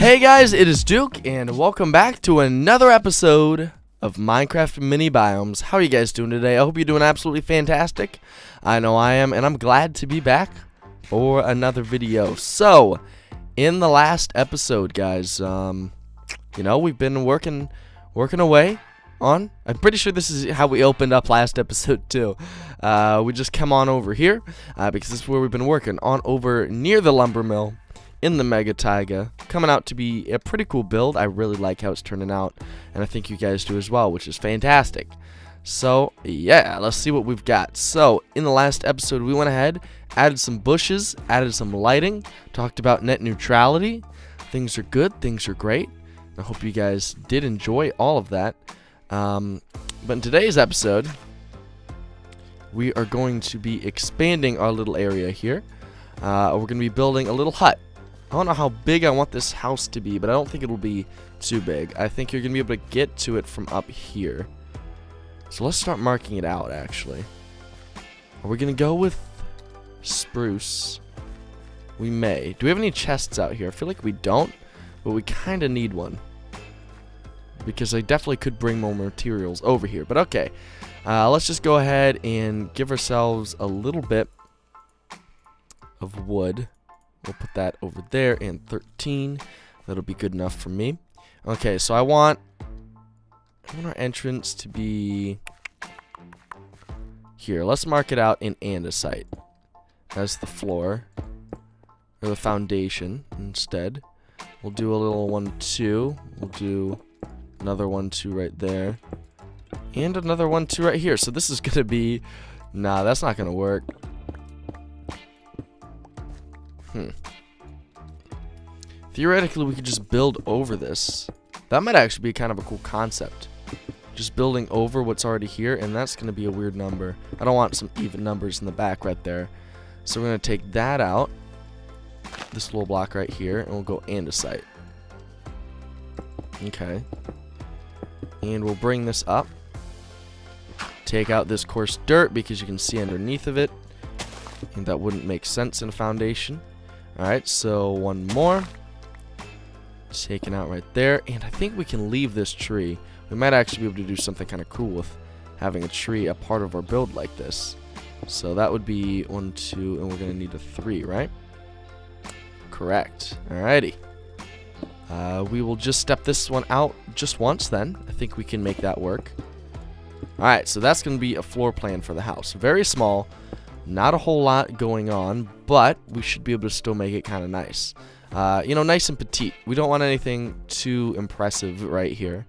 Hey guys, it is Duke, and welcome back to another episode of Minecraft Mini Biomes. How are you guys doing today? I hope you're doing absolutely fantastic. I know I am, and I'm glad to be back for another video. So, in the last episode, guys, we've been working away on. I'm pretty sure this is how we opened up last episode too. We just come on over here because this is where we've been working on over near the lumber mill in the Mega Taiga, coming out to be a pretty cool build. I really like how it's turning out, and I think you guys do as well, which is fantastic. So yeah, let's see what we've got. So in the last episode, we went ahead, added some bushes, added some lighting, talked about net neutrality. Things are good, things are great. I hope you guys did enjoy all of that. But in today's episode, we are going to be expanding our little area here. We're going to be building a little hut. I don't know how big I want this house to be, but I don't think it'll be too big. I think you're going to be able to get to it from up here. So let's start marking it out, actually. Are we going to go with spruce? We may. Do we have any chests out here? I feel like we don't, but we kind of need one, because I definitely could bring more materials over here. But okay, let's just go ahead and give ourselves a little bit of wood. We'll put that over there, and 13. That'll be good enough for me. Okay, so I want our entrance to be here. Let's mark it out in andesite as the floor, or the foundation instead. We'll do a little 1, 2. We'll do another 1, 2 right there, and another 1, 2 right here. So this is gonna be, nah, that's not gonna work. Theoretically, we could just build over this. That might actually be kind of a cool concept. Just building over what's already here, and that's going to be a weird number. I don't want some even numbers in the back right there. So we're going to take that out, this little block right here, and we'll go andesite. Okay. And we'll bring this up. Take out this coarse dirt because you can see underneath of it, and that wouldn't make sense in a foundation. Alright, so one more. Taken out right there. And I think we can leave this tree. We might actually be able to do something kind of cool with having a tree a part of our build like this. So that would be 1, 2, and we're going to need a 3, right? Correct. Alrighty. We will just step this one out just once then. I think we can make that work. Alright, so that's going to be a floor plan for the house. Very small. Not a whole lot going on, but we should be able to still make it kind of nice. Nice and petite. We don't want anything too impressive right here,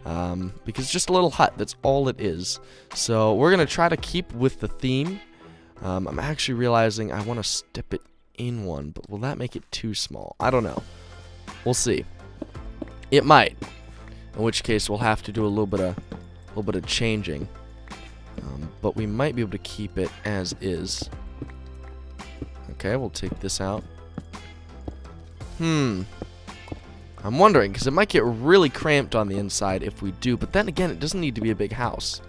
because it's just a little hut. That's all it is. So we're going to try to keep with the theme. I'm actually realizing I want to step it in one, but will that make it too small? I don't know. We'll see. It might. In which case, we'll have to do a little bit of changing. But we might be able to keep it as is. Okay, we'll take this out. I'm wondering, because it might get really cramped on the inside if we do. But then again, it doesn't need to be a big house.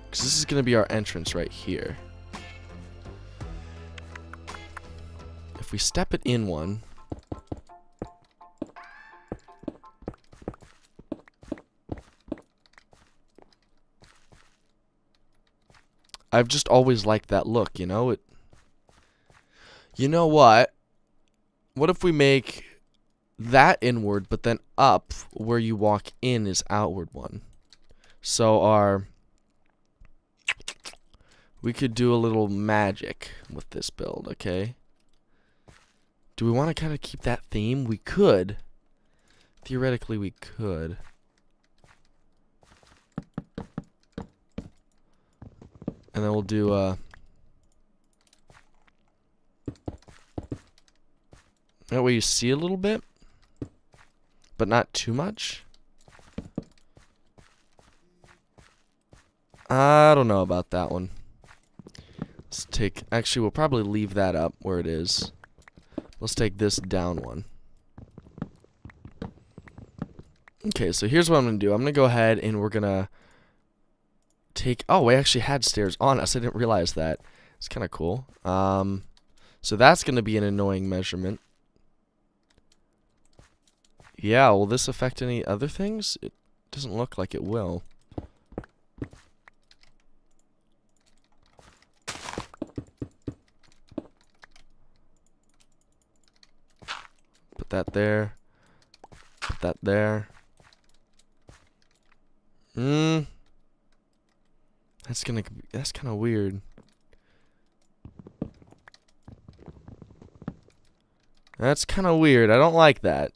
Because this is going to be our entrance right here. If we step it in one... I've just always liked that look, you know? You know what? What if we make that inward, but then up where you walk in is outward one? So we could do a little magic with this build, okay? Do we want to kind of keep that theme? We could. Theoretically, we could. And then we'll do, that way you see a little bit, but not too much. I don't know about that one. Let's take, actually, we'll probably leave that up where it is. Let's take this down one. Okay, so here's what I'm going to do. I'm going to go ahead and we're going to take... Oh, we actually had stairs on us. I didn't realize that. It's kind of cool. So that's going to be an annoying measurement. Yeah, will this affect any other things? It doesn't look like it will. Put that there. Put that there. That's kind of weird. That's kind of weird. I don't like that.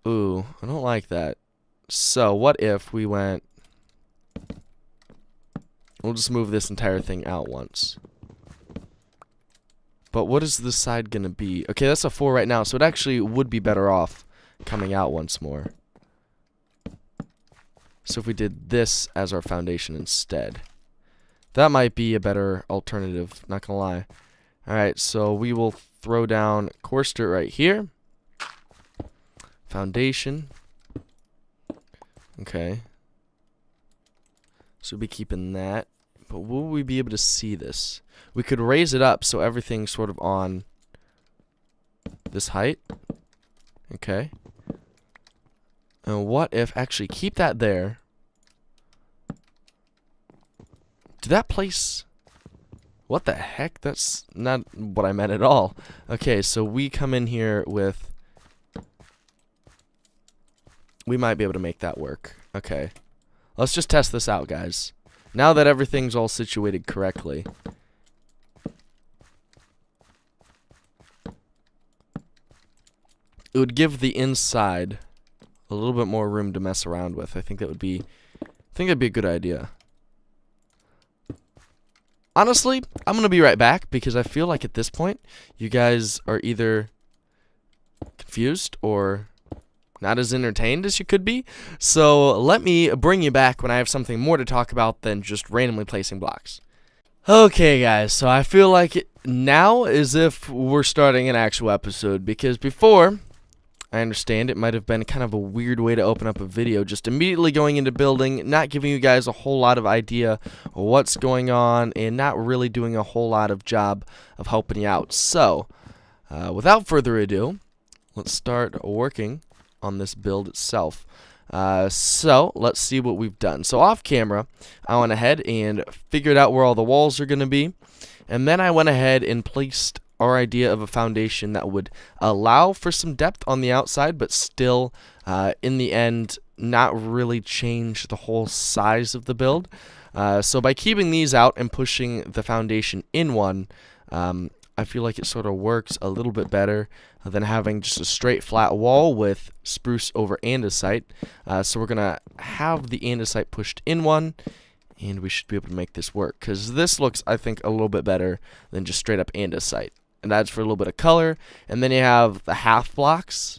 Ooh, I don't like that. So, what if we went... We'll just move this entire thing out once. But what is this side going to be? Okay, that's a 4 right now, so it actually would be better off coming out once more. So if we did this as our foundation instead. That might be a better alternative, not going to lie. Alright, so we will throw down coarse dirt right here. Foundation. Okay. So we'll be keeping that. But will we be able to see this? We could raise it up so everything's sort of on this height. Okay. And what if, actually, keep that there. Did that place... What the heck? That's not what I meant at all. Okay, so we come in here with... We might be able to make that work. Okay. Let's just test this out, guys. Now that everything's all situated correctly. It would give the inside a little bit more room to mess around with. I think that'd be a good idea. Honestly, I'm going to be right back because I feel like at this point you guys are either confused or not as entertained as you could be. So let me bring you back when I have something more to talk about than just randomly placing blocks. Okay, guys, so I feel like it now is if we're starting an actual episode, because before, I understand it might have been kind of a weird way to open up a video, just immediately going into building, not giving you guys a whole lot of idea of what's going on, and not really doing a whole lot of job of helping you out. So, without further ado, let's start working on this build itself. So let's see what we've done. So off camera, I went ahead and figured out where all the walls are going to be, and then I went ahead and placed our idea of a foundation that would allow for some depth on the outside, but still in the end not really change the whole size of the build. So by keeping these out and pushing the foundation in one, I feel like it sort of works a little bit better than having just a straight flat wall with spruce over andesite. So we're going to have the andesite pushed in one, and we should be able to make this work, because this looks, I think, a little bit better than just straight up andesite. And adds for a little bit of color. And then you have the half blocks,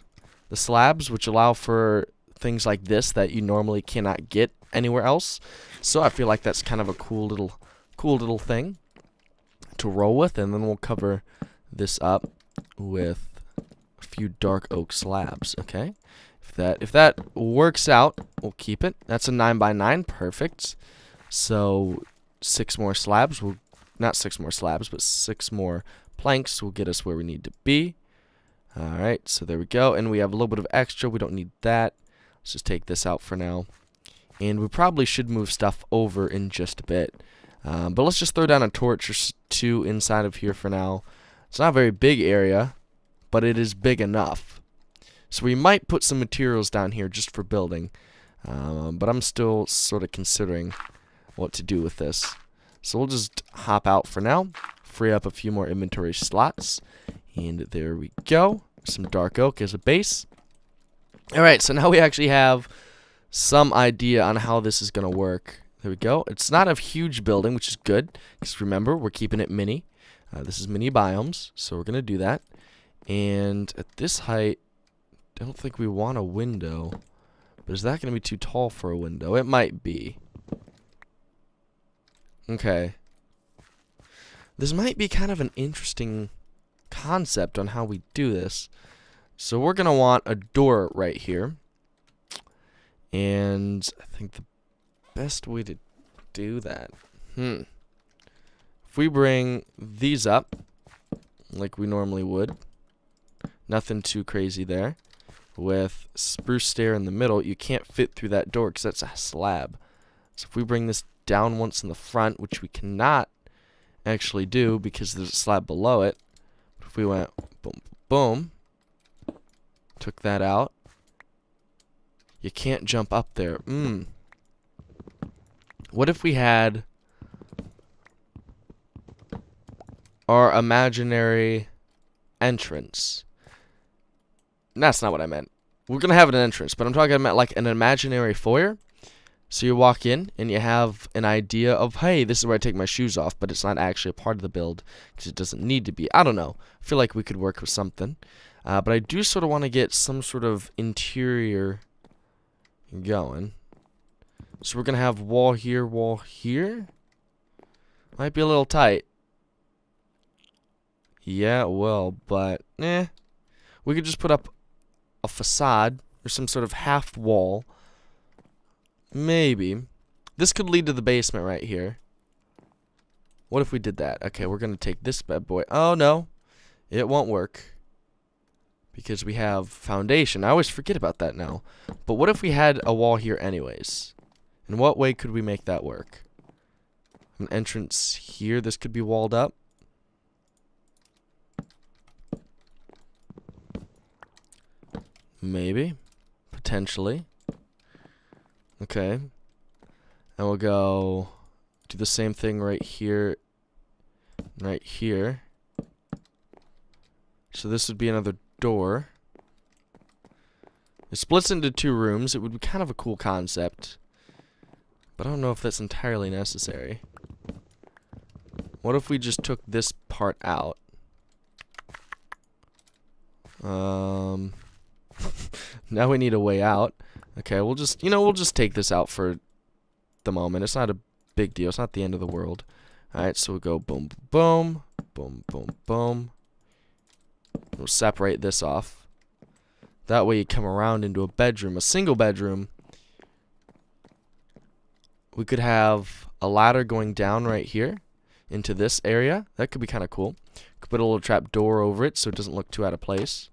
the slabs, which allow for things like this that you normally cannot get anywhere else. So I feel like that's kind of a cool little thing to roll with. And then we'll cover this up with a few dark oak slabs. Okay, if that works out, we'll keep it. That's a 9x9, perfect. So 6 more slabs will, not 6 more slabs, but 6 more planks will get us where we need to be. Alright, so there we go. And we have a little bit of extra. We don't need that. Let's just take this out for now. And we probably should move stuff over in just a bit. But let's just throw down a torch or 2 inside of here for now. It's not a very big area, but it is big enough. So we might put some materials down here just for building. But I'm still sort of considering what to do with this. So we'll just hop out for now. Free up a few more inventory slots, and there we go. Some dark oak as a base. Alright, so now we actually have some idea on how this is going to work. There we go. It's not a huge building, which is good, because remember, we're keeping it mini. This is mini biomes, so we're going to do that. And at this height, I don't think we want a window, but is that going to be too tall for a window? It might be. Okay. This might be kind of an interesting concept on how we do this. So we're going to want a door right here. And I think the best way to do that... If If we bring these up like we normally would, nothing too crazy there. With spruce stair in the middle, you can't fit through that door because that's a slab. So if we bring this down once in the front, which we cannot actually do because there's a slab below it. If we went boom, boom, took that out, you can't jump up there. What if we had our imaginary entrance? That's not what I meant. We're going to have an entrance, but I'm talking about like an imaginary foyer. So you walk in and you have an idea of, hey, this is where I take my shoes off, but it's not actually a part of the build because it doesn't need to be. I don't know. I feel like we could work with something. But I do sort of want to get some sort of interior going. So we're going to have wall here, wall here. Might be a little tight. Yeah, it will, but we could just put up a facade or some sort of half wall. Maybe. This could lead to the basement right here. What if we did that? Okay, we're going to take this bad boy. Oh, no. It won't work. Because we have foundation. I always forget about that now. But what if we had a wall here anyways? In what way could we make that work? An entrance here. This could be walled up. Maybe. Potentially. Okay. And we'll go do the same thing right here. Right here. So this would be another door. It splits into 2 rooms. It would be kind of a cool concept. But I don't know if that's entirely necessary. What if we just took this part out? Now we need a way out. Okay, we'll just, we'll just take this out for the moment. It's not a big deal. It's not the end of the world. Alright, so we'll go boom, boom, boom, boom, boom. We'll separate this off. That way you come around into a bedroom, a single bedroom. We could have a ladder going down right here into this area. That could be kind of cool. Could put a little trap door over it so it doesn't look too out of place.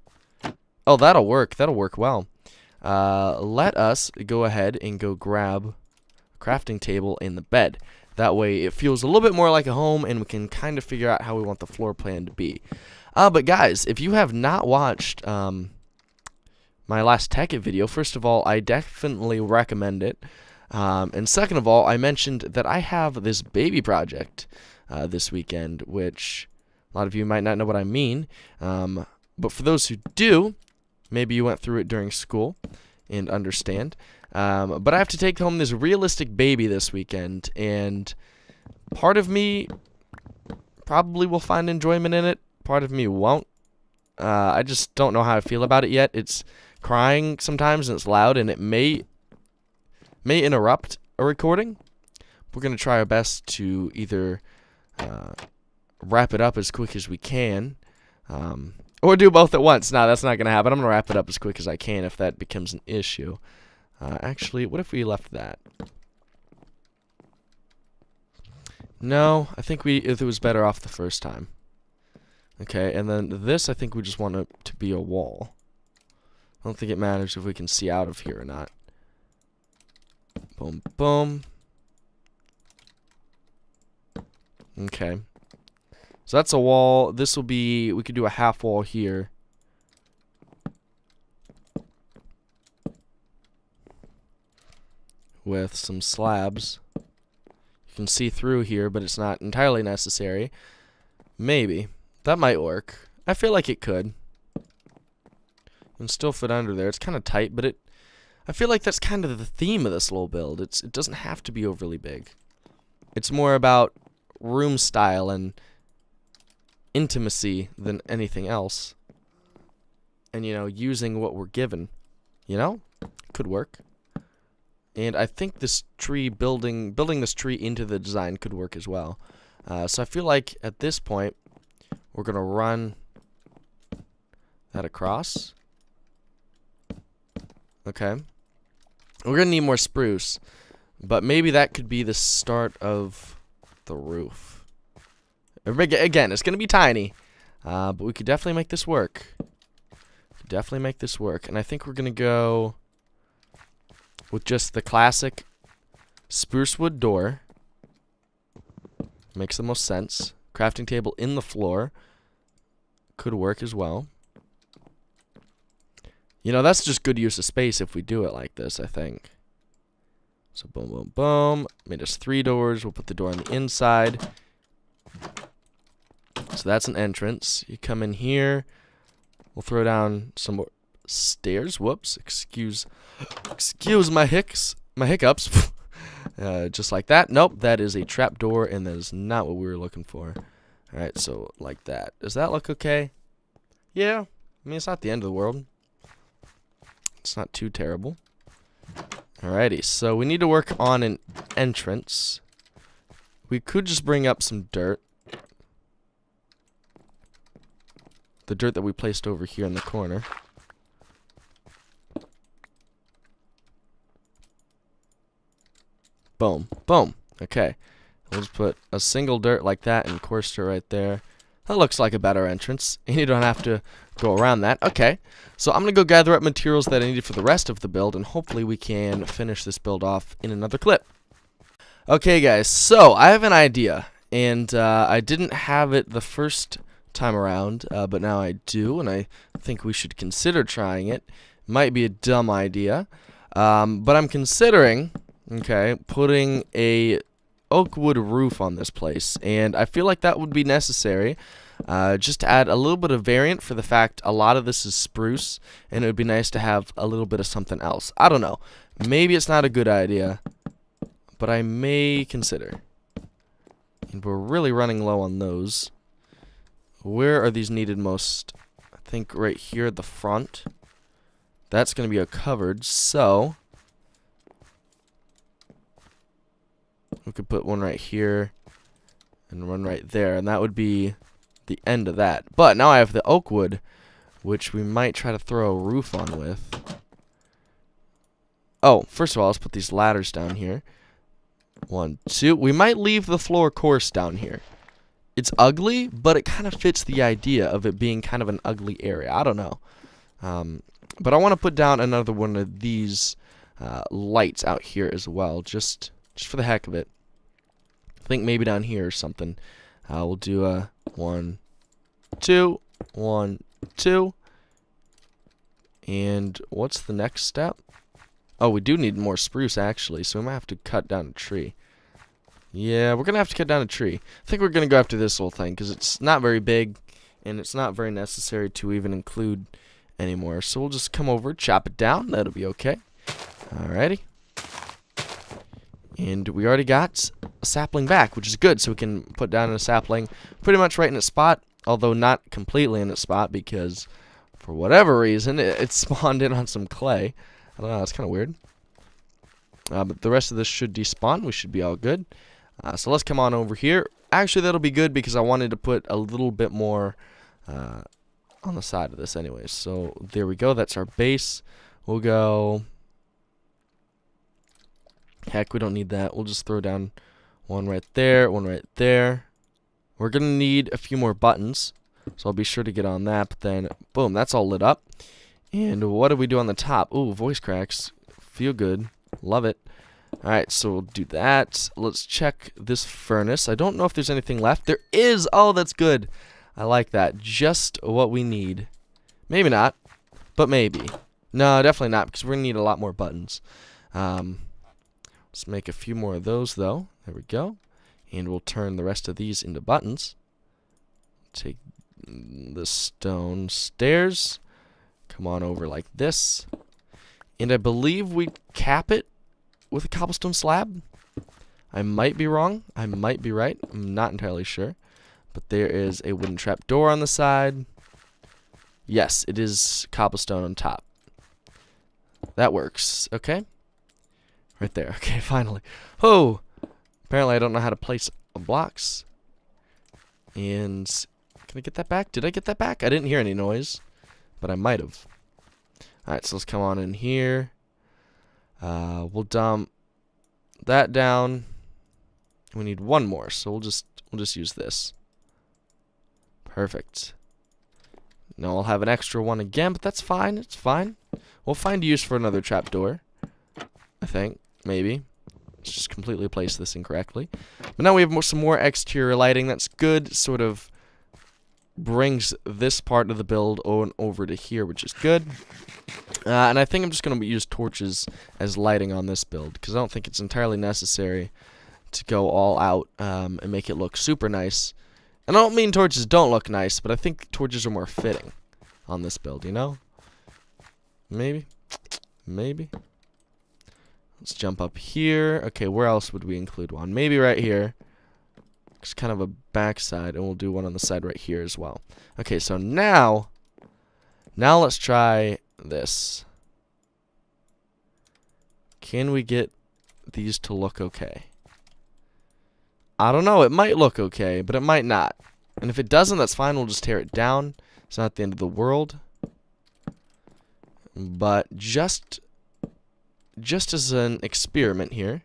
Oh, that'll work. That'll work well. Let us go ahead and go grab a crafting table and the bed. That way it feels a little bit more like a home and we can kind of figure out how we want the floor plan to be. But guys, if you have not watched my last Tech It video, first of all, I definitely recommend it. And second of all, I mentioned that I have this baby project this weekend, which a lot of you might not know what I mean. But for those who do, maybe you went through it during school and understand. But I have to take home this realistic baby this weekend, and part of me probably will find enjoyment in it. Part of me won't. I just don't know how I feel about it yet. It's crying sometimes and it's loud, and it may interrupt a recording. We're going to try our best to either wrap it up as quick as we can, or do both at once. No, that's not going to happen. I'm going to wrap it up as quick as I can if that becomes an issue. Actually, what if we left that? No, I think it was better off the first time. Okay, and then this, I think we just want it to be a wall. I don't think it matters if we can see out of here or not. Boom, boom. Okay. So that's a wall. This will be, we could do a half wall here. With some slabs. You can see through here, but it's not entirely necessary. Maybe. That might work. I feel like it could. And still fit under there. It's kind of tight, but I feel like that's kind of the theme of this little build. It doesn't have to be overly big. It's more about room style and intimacy than anything else. And, using what we're given. Could work. And I think this tree building this tree into the design could work as well. So I feel like at this point, we're going to run that across. Okay. We're going to need more spruce. But maybe that could be the start of the roof. Again, it's going to be tiny, but we could definitely make this work. And I think we're going to go with just the classic spruce wood door. Makes the most sense. Crafting table in the floor could work as well. You know, that's just good use of space if we do it like this, I think. So boom, boom, boom. Made us 3 doors. We'll put the door on the inside. So that's an entrance. You come in here. We'll throw down some more stairs. Whoops. Excuse my hiccups. Just like that. Nope, that is a trap door, and that is not what we were looking for. Alright, so like that. Does that look okay? Yeah. I mean, it's not the end of the world. It's not too terrible. Alrighty, so we need to work on an entrance. We could just bring up some dirt. The dirt that we placed over here in the corner. Boom. Boom. Okay. We'll just put a single dirt like that and coarse dirt right there. That looks like a better entrance. And you don't have to go around that. Okay. So I'm going to go gather up materials that I needed for the rest of the build. And hopefully we can finish this build off in another clip. Okay, guys. So I have an idea. And I didn't have it the first time around. But now I do. And I think we should consider trying it. Might be a dumb idea. But I'm considering... Okay, putting a oak wood roof on this place, and I feel like that would be necessary, just to add a little bit of variant for the fact a lot of this is spruce, and it would be nice to have a little bit of something else. I don't know. Maybe it's not a good idea, but I may consider. And we're really running low on those. Where are these needed most? I think right here at the front. That's going to be a covered, so... we could put one right here and one right there, and that would be the end of that. But now I have the oak wood, which we might try to throw a roof on with. Oh, first of all, let's put these ladders down here. 1, 2. We might leave the floor coarse down here. It's ugly, but it kind of fits the idea of it being kind of an ugly area. I don't know. But I want to put down another one of these lights out here as well, just for the heck of it. I think maybe down here or something. We'll do a 1, 2, 1, 2. And what's the next step? Oh, we do need more spruce actually, so we might have to cut down a tree. Yeah, we're gonna have to cut down a tree. I think we're gonna go after this whole thing because it's not very big and it's not very necessary to even include anymore. So we'll just come over, chop it down. That'll be okay. Alrighty. And we already got a sapling back, which is good, so we can put down a sapling pretty much right in its spot, although not completely in its spot because for whatever reason it spawned in on some clay. I don't know, it's kind of weird. But the rest of this should despawn. We should be all good. So let's come on over here. Actually, that'll be good because I wanted to put a little bit more on the side of this anyways. So there we go. That's our base. We'll go... Heck, we don't need that. We'll just throw down one right there, one right there. We're going to need a few more buttons, so I'll be sure to get on that. But then, boom, that's all lit up. And what do we do on the top? Ooh, voice cracks. Feel good. Love it. Alright, so we'll do that. Let's check this furnace. I don't know if there's anything left. There is! Oh, that's good. I like that. Just what we need. Maybe not, but maybe. No, definitely not, because we're going to need a lot more buttons. Let's make a few more of those, though. There we go. And we'll turn the rest of these into buttons. Take the stone stairs. Come on over like this. And I believe we cap it with a cobblestone slab. I might be wrong. I might be right. I'm not entirely sure. But there is a wooden trap door on the side. Yes, it is cobblestone on top. That works. Okay. Right there. Okay, finally. Oh! Apparently I don't know how to place blocks. And can I get that back? Did I get that back? I didn't hear any noise, but I might have. Alright, so let's come on in here. We'll dump that down. We need one more, so we'll just use this. Perfect. Now I'll have an extra one again, but that's fine. It's fine. We'll find use for another trapdoor. I think. Maybe. Let's just completely place this incorrectly. But now we have some more exterior lighting. That's good. Sort of brings this part of the build on over to here, which is good. And I think I'm just going to use torches as lighting on this build, because I don't think it's entirely necessary to go all out and make it look super nice. And I don't mean torches don't look nice, but I think torches are more fitting on this build, you know? Maybe. Maybe. Let's jump up here. Okay, where else would we include one? Maybe right here. It's kind of a backside, and we'll do one on the side right here as well. Okay, so now let's try this. Can we get these to look okay? I don't know. It might look okay, but it might not. And if it doesn't, that's fine. We'll just tear it down. It's not the end of the world. But just as an experiment here,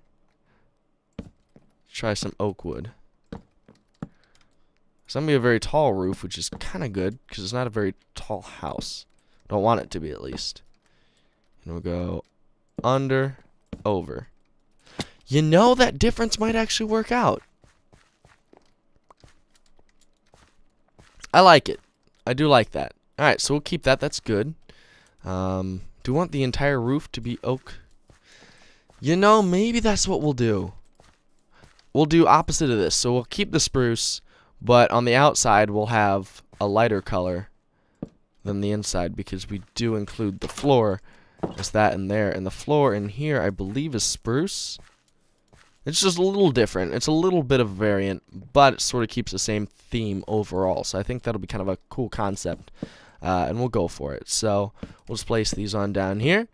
try some oak wood. It's going to be a very tall roof, which is kind of good, because it's not a very tall house. Don't want it to be, at least. And we'll go under, over. You know, that difference might actually work out. I like it. I do like that. Alright, so we'll keep that. That's good. Do we want the entire roof to be oak? You know, maybe that's what we'll do. We'll do opposite of this. So we'll keep the spruce, but on the outside we'll have a lighter color than the inside, because we do include the floor as that in there. And the floor in here, I believe, is spruce. It's just a little different. It's a little bit of a variant, but it sort of keeps the same theme overall. So I think that'll be kind of a cool concept, and we'll go for it. So we'll just place these on down here.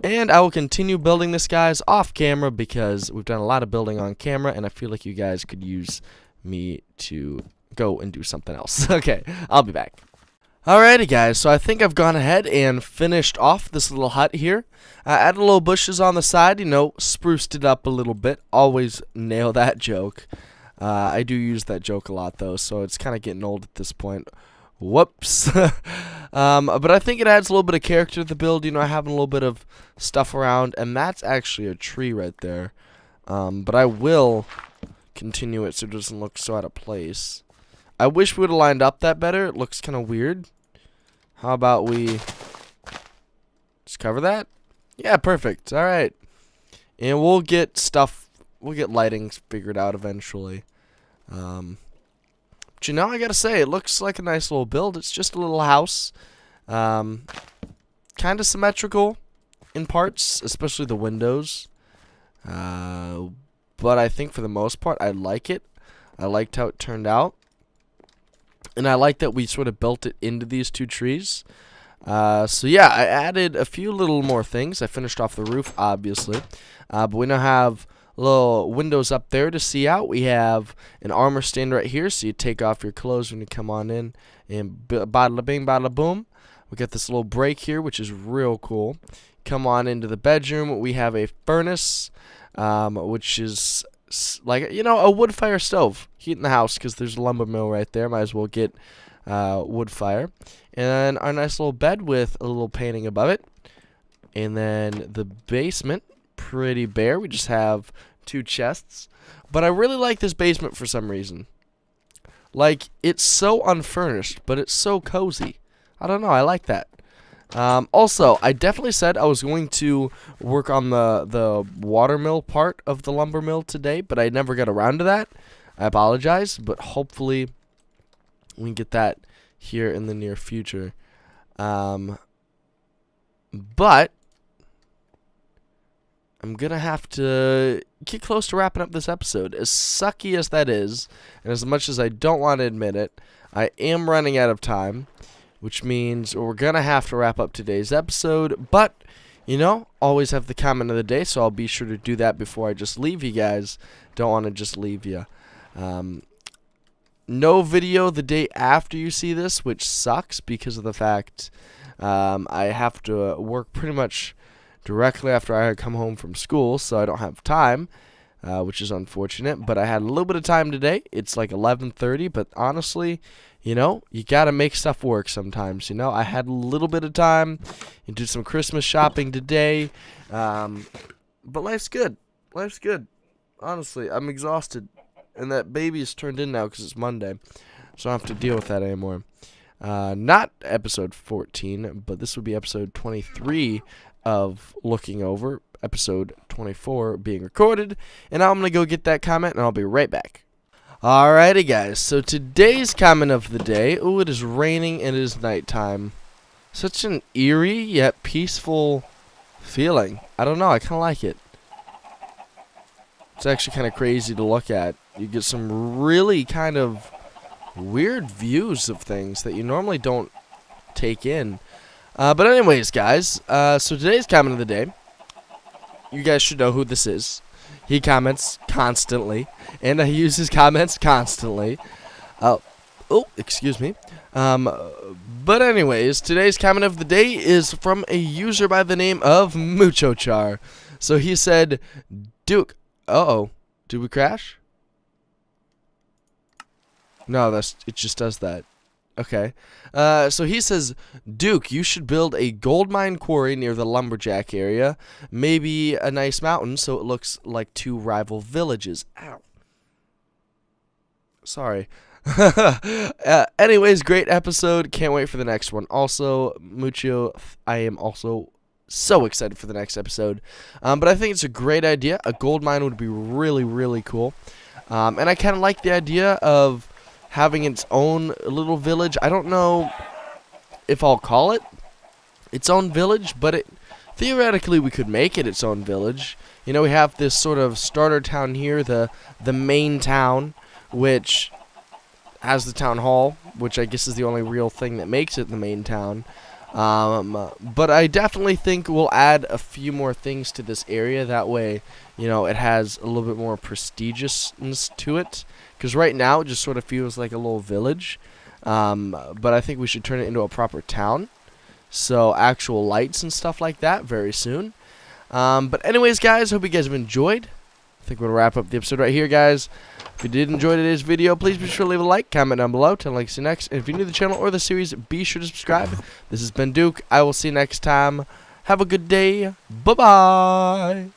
And I will continue building this, guys, off camera, because we've done a lot of building on camera, and I feel like you guys could use me to go and do something else. Okay, I'll be back. Alrighty, guys, so I think I've gone ahead and finished off this little hut here. Added little bushes on the side, you know, spruced it up a little bit. Always nail that joke. I do use that joke a lot, though, so it's kind of getting old at this point. Whoops. But I think it adds a little bit of character to the build, you know, having a little bit of stuff around, and that's actually a tree right there. But I will continue it so it doesn't look so out of place. I wish we would have lined up that better. It looks kind of weird. How about we just cover that? Yeah, perfect. All right. And we'll get lighting figured out eventually. But you know, I gotta say, it looks like a nice little build. It's just a little house. Kind of symmetrical in parts, especially the windows. But I think for the most part, I like it. I liked how it turned out. And I like that we sort of built it into these two trees. So yeah, I added a few little more things. I finished off the roof, obviously. But we now have little windows up there to see out. We have an armor stand right here, so you take off your clothes when you come on in. And bada bing, bada boom. We got this little break here, which is real cool. Come on into the bedroom. We have a furnace, which is like, you know, a wood fire stove. Heating the house because there's a lumber mill right there. Might as well get wood fire. And then our nice little bed with a little painting above it. And then the basement, pretty bare. We just have 2 chests. But I really like this basement for some reason. Like, it's so unfurnished, but it's so cozy. I don't know, I like that. Also, I definitely said I was going to work on the water mill part of the lumber mill today, but I never got around to that. I apologize, but hopefully we can get that here in the near future. But I'm going to have to get close to wrapping up this episode. As sucky as that is, and as much as I don't want to admit it, I am running out of time, which means we're going to have to wrap up today's episode. But, you know, always have the comment of the day, so I'll be sure to do that before I just leave you guys. Don't want to just leave you. No video the day after you see this, which sucks because of the fact I have to work pretty much directly after I come home from school, so I don't have time. which is unfortunate. But I had a little bit of time today. It's like 11:30, but honestly, you know, you gotta make stuff work sometimes. You know, I had a little bit of time and did some Christmas shopping today. But life's good. Life's good. Honestly, I'm exhausted, and that baby is turned in now because it's Monday, so I don't have to deal with that anymore. Not episode 14, but this would be episode 23 of Looking Over, episode 24 being recorded, and now I'm going to go get that comment, and I'll be right back. Alrighty, guys, so today's comment of the day, ooh, it is raining and it is nighttime. Such an eerie yet peaceful feeling. I don't know, I kind of like it. It's actually kind of crazy to look at. You get some really kind of weird views of things that you normally don't take in. But anyways, guys, so today's comment of the day, you guys should know who this is. He comments constantly, and he uses comments constantly. Oh, excuse me. But anyways, today's comment of the day is from a user by the name of Muchochar. So he said, Duke, did we crash? No, it just does that. Okay. So he says, Duke, you should build a gold mine quarry near the LumberJack area. Maybe a nice mountain so it looks like two rival villages. Ow. Sorry. Anyways, great episode. Can't wait for the next one. Also, Mucho, I am also so excited for the next episode. But I think it's a great idea. A gold mine would be really, really cool. And I kind of like the idea of having its own little village. I don't know if I'll call it its own village, but theoretically we could make it its own village. You know, we have this sort of starter town here, the main town, which has the town hall, which I guess is the only real thing that makes it the main town. But I definitely think we'll add a few more things to this area. That way, you know, it has a little bit more prestigiousness to it. Because right now, it just sort of feels like a little village. But I think we should turn it into a proper town. So, actual lights and stuff like that very soon. But anyways, guys, hope you guys have enjoyed. I think we'll wrap up the episode right here, guys. If you did enjoy today's video, please be sure to leave a like, comment down below, tell me to see you next. And if you're new to the channel or the series, be sure to subscribe. This has been Duke. I will see you next time. Have a good day. Bye-bye.